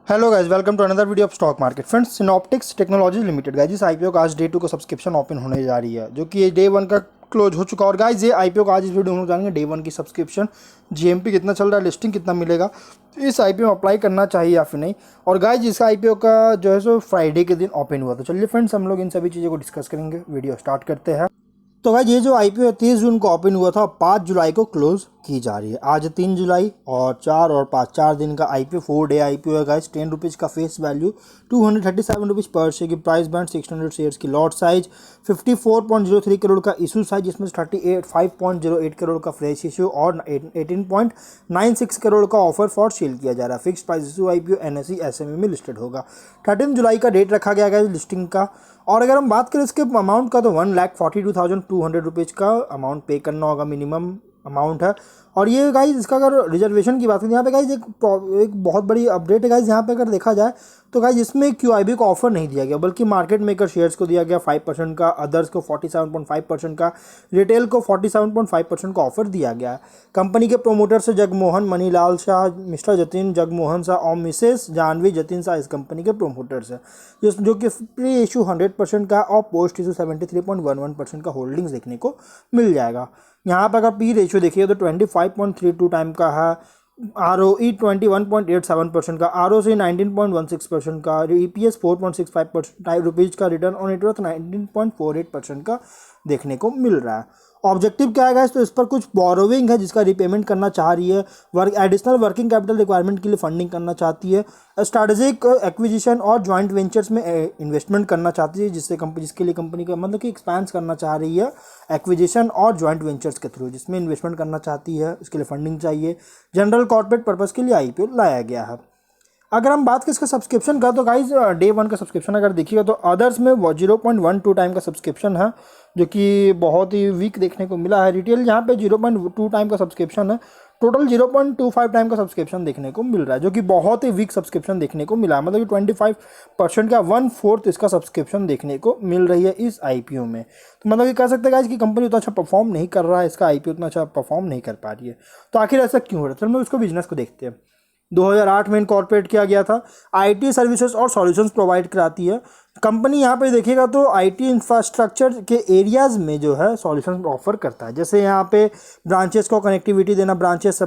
Hello guys, welcome to another video of stock market. Friends, Synoptics Technologies Limited guys, इस IPO का आज day 2 का subscription open होने जा रही है, जो कि ये डे 1 का क्लोज हो चुका है। और गाइस, ये आईपीओ का आज इस वीडियो में जानेंगे डे 1 की सब्सक्रिप्शन, जीएमपी कितना चल रहा है, लिस्टिंग कितना मिलेगा, इस आईपीओ में अप्लाई करना चाहिए या फिर नहीं। और गाइस, इस आईपीओ का जो है सो फ्राइडे के दिन ओपन हुआ। तो चलिए फ्रेंड्स, हम लोग इन सभी चीज़ों को डिस्कस करेंगे। वीडियो स्टार्ट करते हैं। तो गाइस, ये जो आईपीओ 30 जून को ओपन हुआ था, 5 जुलाई को क्लोज की जा रही है। आज 3 जुलाई और 4 और 5 4 दिन का आईपीओ, 4 डे आईपीओ है गाइस। 10 रुपीज़ का फेस वैल्यू, 237 रुपीज़ पर शेयर की प्राइस बैंड, 600 शेयर्स की लॉट साइज, 54.03 करोड़ का इशू साइज, जिसमें 5.08 करोड़ का फ्रेश इशू और 18.96 करोड़ का ऑफर फॉर सेल किया जा रहा है। Fix price issue IPO NSE SME में लिस्टेड होगा। 13 जुलाई का डेट रखा गया है लिस्टिंग का। और अगर हम बात करें इसके अमाउंट का, तो 1,42,200 रुपीज़ का अमाउंट पे करना होगा, मिनिमम अमाउंट है। और ये गाइज, इसका अगर रिजर्वेशन की बात करें, यहाँ पे गाइज एक बहुत बड़ी अपडेट है गाइज। यहाँ पे अगर देखा जाए तो गाइज, इसमें क्यूआईबी को ऑफर नहीं दिया गया, बल्कि मार्केट मेकर शेयर्स को दिया गया 5% का, अदर्स को 47.5% का, रिटेल को 47.5% का ऑफर दिया गया है। कंपनी के प्रोमोटर से जगमोहन मनीलाल शाह, मिस्टर जतिन जगमोहन शाह और मिसेस जानवी जतिन शाह इस कंपनी के प्रोमोटर्स है, जो कि प्री इशू 100% का और पोस्ट इशू 73.11% का होल्डिंग्स देखने को मिल जाएगा। यहाँ पर अगर पी रेशियो देखिए तो 25.32 टाइम का है, ROE 21.87% का, ROC 19.16% का, EPS 4.65 रुपीज़ का, रिटर्न ऑन नेटवर्थ 19.48% का देखने को मिल रहा है। ऑब्जेक्टिव क्या है गाइस, तो इस पर कुछ बोरोविंग है जिसका रिपेमेंट करना चाह रही है, एडिशनल वर्किंग कैपिटल रिक्वायरमेंट के लिए फंडिंग करना चाहती है, स्ट्रैटेजिक एक्विजिशन और जॉइंट वेंचर्स में इन्वेस्टमेंट करना चाहती है, जिसके लिए कंपनी का मतलब कि एक्सपेंड करना चाह रही है एक्विजिशन और जॉइंट वेंचर्स के थ्रू, जिसमें इन्वेस्टमेंट करना चाहती है, इसके लिए फंडिंग चाहिए। जनरल कॉर्पोरेट पर्पस के लिए आईपीओ लाया गया है। अगर हम बात करें इसका सब्सक्रिप्शन का, तो गाइज डे 1 का सब्सक्रिप्शन अगर देखिएगा तो अदर्स में 0.12 टाइम का सब्सक्रिप्शन है, जो कि बहुत ही वीक देखने को मिला है। रिटेल यहाँ पे 0.2 टाइम का सब्सक्रिप्शन है। टोटल 0.25 टाइम का सब्सक्रिप्शन देखने को मिल रहा है, जो कि बहुत ही वीक सब्सक्रिप्शन देखने को मिला है। मतलब कि 25% का 1/4 इसका सब्सक्रिप्शन देखने को मिल रही है इस आईपीओ में। तो मतलब कि कह सकते हैं गाइज कि कंपनी उतना अच्छा परफॉर्म नहीं कर रहा है, इसका आईपीओ उतना अच्छा परफॉर्म नहीं कर पा रही है। तो आखिर ऐसा क्यों हो रहा है? चलो उसको बिजनेस को देखते हैं। 2008 में इनकॉर्पोरेट किया गया था। आईटी सर्विसेज और सॉल्यूशंस प्रोवाइड कराती है कंपनी। यहाँ पे देखिएगा तो आईटी इंफ्रास्ट्रक्चर के एरियाज़ में जो है सॉल्यूशन ऑफर करता है। जैसे यहाँ पे ब्रांचेस को कनेक्टिविटी देना, ब्रांचेस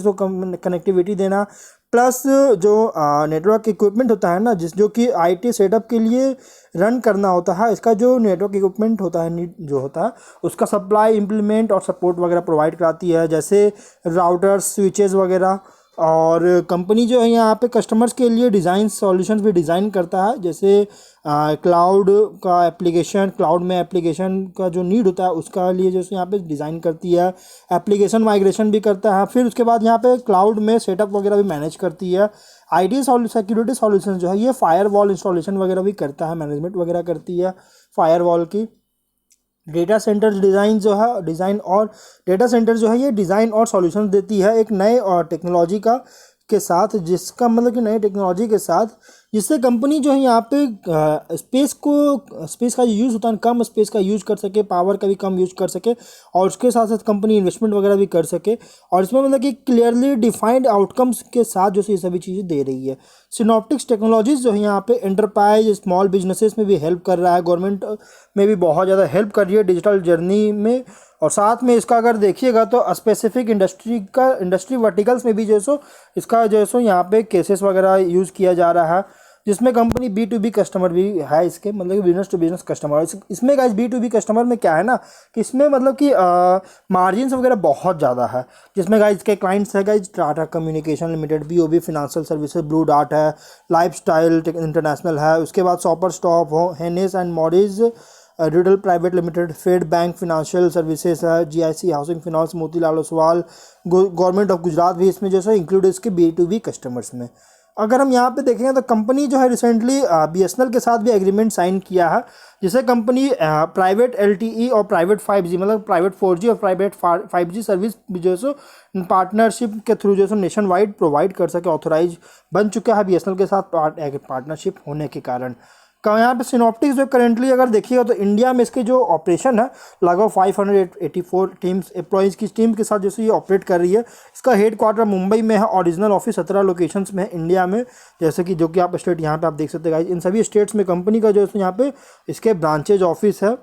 को कनेक्टिविटी देना, प्लस जो नेटवर्क इक्विपमेंट होता है ना, जो कि आईटी सेटअप के लिए रन करना होता है, इसका जो नेटवर्क इक्विपमेंट होता है जो होता है उसका सप्लाई, इम्प्लीमेंट और सपोर्ट वगैरह प्रोवाइड कराती है, जैसे राउटर्स, स्विचेस वगैरह। और कंपनी जो है यहाँ पे कस्टमर्स के लिए डिज़ाइन सॉल्यूशंस भी डिज़ाइन करता है, जैसे क्लाउड का एप्लीकेशन, क्लाउड में एप्लीकेशन का जो नीड होता है उसका लिए जो यहाँ पे डिज़ाइन करती है। एप्लीकेशन माइग्रेशन भी करता है। फिर उसके बाद यहाँ पे क्लाउड में सेटअप वगैरह भी मैनेज करती है। आईटी सिक्योरिटी सॉल्यूशन जो है ये फायरवॉल इंस्टॉलेशन वगैरह भी करता है, मैनेजमेंट वगैरह करती है फायरवॉल की। डेटा सेंटर डिज़ाइन जो है, डिज़ाइन और डेटा सेंटर जो है ये डिज़ाइन और सॉल्यूशन देती है एक नए और टेक्नोलॉजी का के साथ, जिसका मतलब कि नई टेक्नोलॉजी के साथ, जिससे कंपनी जो है यहाँ पे स्पेस का यूज़ होता है, कम स्पेस का यूज़ कर सके, पावर का भी कम यूज़ कर सके, और उसके साथ साथ कंपनी इन्वेस्टमेंट वगैरह भी कर सके। और इसमें मतलब कि क्लियरली डिफाइंड आउटकम्स के साथ जो ये सभी चीज़ें दे रही है। सिनॉप्टिक्स टेक्नोलॉजीज जो है यहाँ पे एंटरप्राइज स्मॉल बिजनेसेस में भी हेल्प कर रहा है, गवर्नमेंट में भी बहुत ज़्यादा हेल्प कर रही है डिजिटल जर्नी में। और साथ में इसका अगर देखिएगा तो स्पेसिफिक इंडस्ट्री वर्टिकल्स में भी जो सो इसका जो सो यहाँ पे केसेस वगैरह यूज़ किया जा रहा है, जिसमें कंपनी B2B कस्टमर भी है इसके, मतलब कि बिजनेस टू बिजनेस कस्टमर। इसमें गाइस B2B कस्टमर में क्या है ना, कि इसमें मतलब कि मार्जिन्स वगैरह बहुत ज़्यादा है, जिसमें गाइस के क्लाइंट्स है guys Tata communication limited, BOB financial services, blue dart है, लाइफस्टाइल इंटरनेशनल है, उसके बाद शॉपर स्टॉप हो, Hennes and Mauritz retail private limited, fed bank financial services है, GIC housing finance, Motilal Oswal, government of Gujarat भी इसमें जैसे इंक्लूड है इसके B2B कस्टमर्स में। अगर हम यहाँ पे देखेंगे तो कंपनी जो है रिसेंटली BSNL के साथ भी एग्रीमेंट साइन किया है, जिसे कंपनी प्राइवेट LTE और प्राइवेट 5G मतलब प्राइवेट 4G और प्राइवेट 5G सर्विस जो है सो पार्टनरशिप के थ्रू जो है सो नेशन वाइड प्रोवाइड कर सके। ऑथोराइज बन चुका है BSNL के साथ पार्टनरशिप होने के कारण। यहाँ पे सिनॉप्टिक्स जो करेंटली अगर देखिएगा तो इंडिया में इसके जो ऑपरेशन है लगभग 584 टीम्स एम्प्लॉइज़ की टीम के साथ जैसे ये ऑपरेट कर रही है। इसका हेड क्वार्टर मुंबई में है, ओरिजिनल ऑफिस 17 लोकेशंस में है इंडिया में, जैसे कि जो कि आप स्टेट यहाँ पे आप देख सकते हैं गाइस। इन सभी स्टेट्स में कंपनी का जो है यहाँ पे इसके ब्रांचेज ऑफिस है,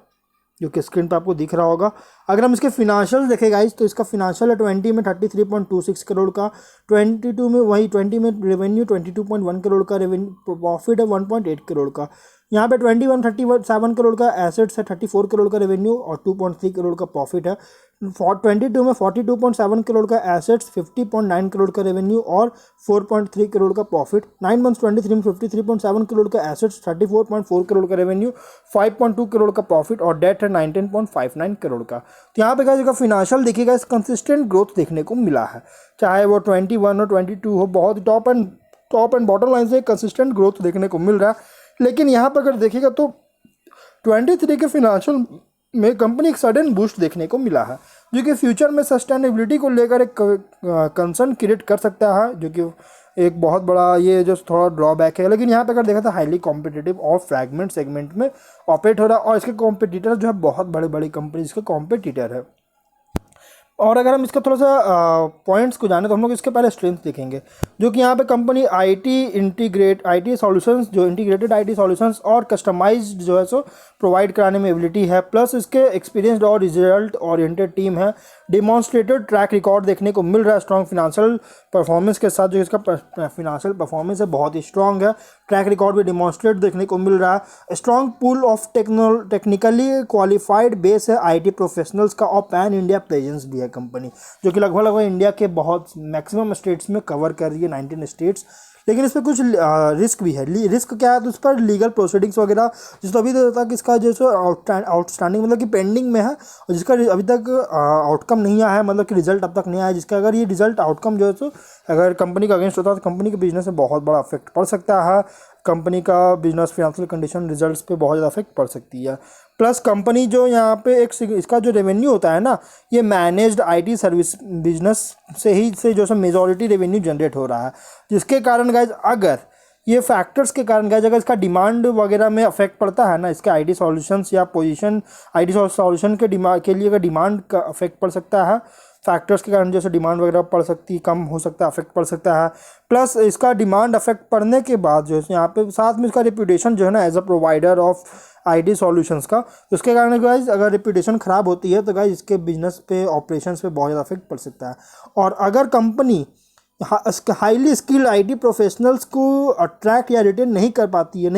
जो कि स्क्रीन पे आपको दिख रहा होगा। अगर हम इसके फिनेंशियल देखें गाइस तो इसका फिनेंशियल है 20 में 33.26 करोड़ का, 22 में वही 20 में रेवेन्यू 22.1 करोड़ का, रेवेन्यू प्रॉफिट है 1.8 करोड़ का। यहाँ पे 37 करोड़ का एसेट्स है, 34 करोड़ का रेवेन्यू और 2.3 करोड़ का प्रॉफिट है। 22 में 42.7 करोड़ का एसेट्स, 50.9 करोड़ का रेवेन्यू और 4.3 करोड़ का प्रॉफिट। 9 मंथ्स 23 में 53.7 करोड़ का एसेट्स, 34.4 करोड़ का रेवेन्यू, 5.2 करोड़ का प्रॉफिट और डेट है 19.59 करोड़ का। तो यहाँ पे का फिनेंशियल देखिएगा इस कंसिस्टेंट ग्रोथ देखने को मिला है, चाहे वो 21 हो 22 हो, बहुत टॉप एंड बॉटम लाइन से कंसिस्टेंट ग्रोथ देखने को मिल रहा है। लेकिन यहाँ पर अगर देखिएगा तो 23 के फिनेंशियल में कंपनी एक सडन बूस्ट देखने को मिला है, जो कि फ्यूचर में सस्टेनेबिलिटी को लेकर एक कंसर्न क्रिएट कर सकता है, जो कि एक बहुत बड़ा ये जो थोड़ा ड्रॉबैक है। लेकिन यहाँ पे अगर देखा था हाईली कॉम्पिटिटिव और फ्रैगमेंट सेगमेंट में ऑपरेट हो रहा है और इसके कॉम्पिटिटर जो है बहुत बड़े बड़ी कंपनीज के कॉम्पिटिटर है। और अगर हम इसका थोड़ा सा पॉइंट्स को जाने तो हम लोग इसके पहले स्ट्रेंथ देखेंगे, जो कि यहाँ पे कंपनी आईटी सॉल्यूशंस जो इंटीग्रेटेड आईटी सॉल्यूशंस और कस्टमाइज्ड जो है सो प्रोवाइड कराने में एबिलिटी है, प्लस इसके एक्सपीरियंस्ड और रिजल्ट ओरिएंटेड टीम है। डिमॉन्स्ट्रेटेड ट्रैक रिकॉर्ड देखने को मिल रहा है स्ट्रॉन्ग फिनेंशियल परफॉर्मेंस के साथ, जो इसका फिनेंशियल परफॉर्मेंस है बहुत ही स्ट्रॉन्ग है, ट्रैक रिकॉर्ड भी डिमॉन्स्ट्रेट देखने को मिल रहा है। Strong pool of technically qualified base है आईटी प्रोफेशनल्स का और पैन इंडिया प्रेजेंस भी है कंपनी, जो कि लगभग इंडिया के बहुत मैक्सिमम स्टेट्स में कवर कर रही है, 19 स्टेट्स। लेकिन इस पर कुछ रिस्क भी है। रिस्क क्या है तो उस पर लीगल प्रोसीडिंग्स वगैरह जिस तो अभी तक इसका जो सो आउटस्टैंडिंग मतलब कि पेंडिंग में है और जिसका अभी तक आउटकम नहीं आया है, मतलब कि रिजल्ट अब तक नहीं आया, जिसका अगर ये रिजल्ट आउटकम जो है सो अगर कंपनी का अगेंस्ट होता है तो कंपनी के बिजनेस में बहुत बड़ा इफेक्ट पड़ सकता है, कंपनी का बिजनेस फिनेंशियल कंडीशन रिजल्ट्स पे बहुत ज़्यादा इफेक्ट पड़ सकती है। प्लस कंपनी जो यहाँ पे एक इसका जो रेवेन्यू होता है ना, ये मैनेज्ड आईटी सर्विस बिजनेस से जो मेजॉरिटी रेवेन्यू जनरेट हो रहा है, जिसके कारण गाइज अगर ये फैक्टर्स के कारण गाइज अगर इसका डिमांड वगैरह में अफेक्ट पड़ता है ना, इसके आईटी सॉल्यूशंस या पोजीशन आईटी सॉल्यूशन के लिए अगर डिमांड का अफेक्ट पड़ सकता है, फैक्टर्स के कारण जैसे डिमांड वगैरह पड़ सकती है, कम हो सकता है, अफेक्ट पड़ सकता है। प्लस इसका डिमांड अफेक्ट पड़ने के बाद जो है यहाँ पे साथ में इसका रेपुटेशन जो है ना as a provider of IT solutions का, तो उसके कारण गाइज अगर रेपुटेशन ख़राब होती है तो गाइज इसके बिजनेस पे ऑपरेशंस पे बहुत ज़्यादा इफेक्ट पड़ सकता है। और अगर company highly skilled IT professionals को अट्रैक्ट या रिटेन नहीं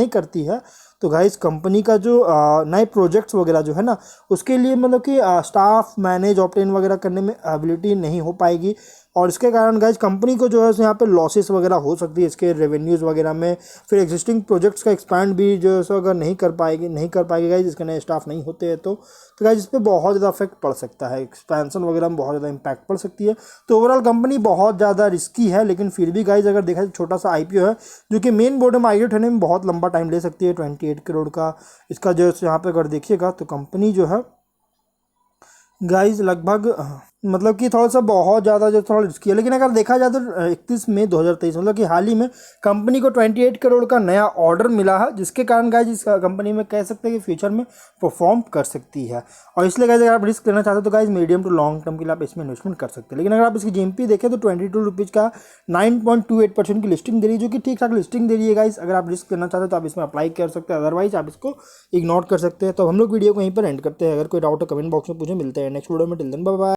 करती है तो गाइस कंपनी का जो नए प्रोजेक्ट्स वगैरह जो है ना उसके लिए मतलब कि स्टाफ मैनेज ऑब्टेन वगैरह करने में एबिलिटी नहीं हो पाएगी, और इसके कारण गाइज कंपनी को जो है यहाँ पे लॉसेस वगैरह हो सकती है इसके रेवेन्यूज़ वगैरह में। फिर एग्जिस्टिंग प्रोजेक्ट्स का एक्सपैंड भी जो है सो अगर नहीं कर पाएगी गाइज, इसके नए स्टाफ नहीं होते हैं तो गाइज इस पर बहुत ज़्यादा इफेक्ट पड़ सकता है, एक्सपेंशन वगैरह में बहुत ज़्यादा इम्पैक्ट पड़ सकती है। तो ओवरऑल कंपनी बहुत ज़्यादा रिस्की है, लेकिन फिर भी गाइज अगर देखा जाए छोटा सा IPO है जो कि मेन बोर्ड में माइग्रेट होने में बहुत लंबा टाइम ले सकती है। 28 करोड़ का इसका जो यहाँ पे अगर देखिएगा तो कंपनी जो है गाइज लगभग मतलब कि थोड़ा सा बहुत ज़्यादा जो थोड़ा रिस्की है। लेकिन अगर देखा जाए तो 31 मई 2023 मतलब कि हाल ही में कंपनी को 28 करोड़ का नया ऑर्डर मिला है, जिसके कारण गाइज इस कंपनी में कह सकते हैं कि फ्यूचर में परफॉर्म कर सकती है। और इसलिए गाइज अगर आप रिस्क लेना चाहते हो तो guys medium to long term के लिए आप इसमें इन्वेस्टमेंट कर सकते हैं। लेकिन अगर आप इसकी GMP देखें तो 22 रुपीज़ का 9.28% की लिस्टिंग दे रही है, जो कि ठीक ठाक लिस्टिंग दे रही है गाइज। अगर आप रिस्क लेना चाहते हो तो आप इसमें अप्लाई कर सकते हैं, अदरवाइज आप इसको इग्नोर कर सकते हैं। तो हम लोग वीडियो को यहीं पर एंड करते हैं। अगर कोई डाउट हो कमेंट बॉक्स में पूछे, मिलते हैं नेक्स्ट वीडियो में। Till then bye bye.